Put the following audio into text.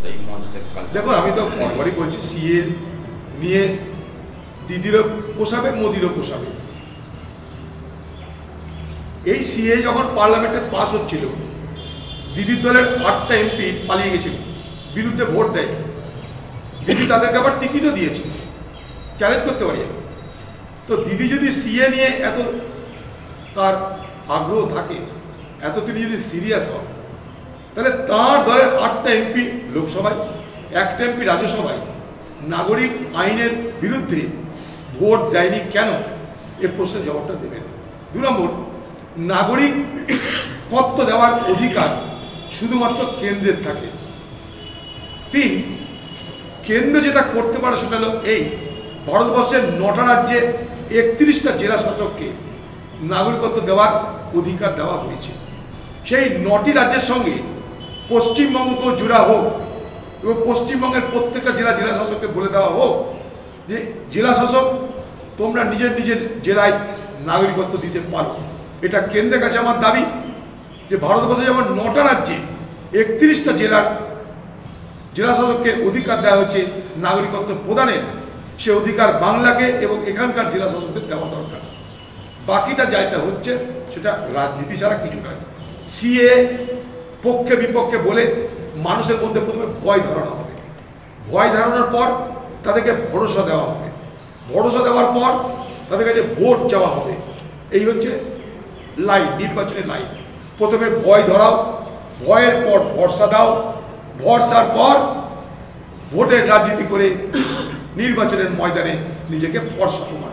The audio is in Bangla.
এই মঞ্চ থেকে? দেখুন, আমি তো বরাবরই বলছি, সিএ নিয়ে দিদিরও পোষাবে, মোদিরও পোষাবে। এই সিএ যখন পার্লামেন্টে পাস হচ্ছিল, দিদির দলের 8টা এমপি পালিয়ে গেছিল, বিরুদ্ধে ভোট দেয়নি। দিদি তাদেরকে আবার টিকিটও দিয়েছে, চ্যালেঞ্জ করতে পারি আমি। তো দিদি যদি সিএ নিয়ে এত তার আগ্রহ থাকে, এত তিনি যদি সিরিয়াস হন, তাহলে তার দলের 8টা এমপি লোকসভায়, 1টা এমপি রাজ্যসভায় নাগরিক আইনের বিরুদ্ধে ভোট দেয়নি কেন, এ প্রশ্নের জবাবটা দেবেন। 2 নম্বর, নাগরিকত্ব দেওয়ার অধিকার শুধুমাত্র কেন্দ্রের থাকে। 3, কেন্দ্র যেটা করতে পারে সেটা হলো এই, ভারতবর্ষের 9টা রাজ্যে 31টা জেলা শাসককে নাগরিকত্ব দেওয়ার অধিকার দেওয়া হয়েছে। সেই 9টি রাজ্যের সঙ্গে পশ্চিমবঙ্গকেও জোড়া হোক এবং পশ্চিমবঙ্গের প্রত্যেকটা জেলা শাসককে বলে দেওয়া হোক যে জেলা শাসক তোমরা নিজের নিজের জেলায় নাগরিকত্ব দিতে পারো। এটা কেন্দ্রের কাছে আমার দাবি যে ভারতবর্ষে যেমন 9টা রাজ্যে 31টা জেলা শাসককে অধিকার দেওয়া হচ্ছে নাগরিকত্ব প্রদানের, সে অধিকার বাংলাকে এবং এখানকার জেলা শাসকদের দেওয়া দরকার। বাকিটা যেটা হচ্ছে সেটা রাজনীতি ছাড়া কিছু নয়। সিএ পক্ষে বিপক্ষে বলে মানুষের মধ্যে প্রথমে ভয় ধরানো হবে, ভয় ধরানোর পর তাদেরকে ভরসা দেওয়া হবে, ভরসা দেওয়ার পর তাদের কাছে ভোট চাওয়া হবে। এই হচ্ছে লাইন, নির্বাচনের লাইন। প্রথমে ভয় ধরাও, ভয়ের পর ভরসা দাও, ভরসার পর ভোটের রাজনীতি করে নির্বাচনের ময়দানে নিজেকে ভরসা প্রমাণ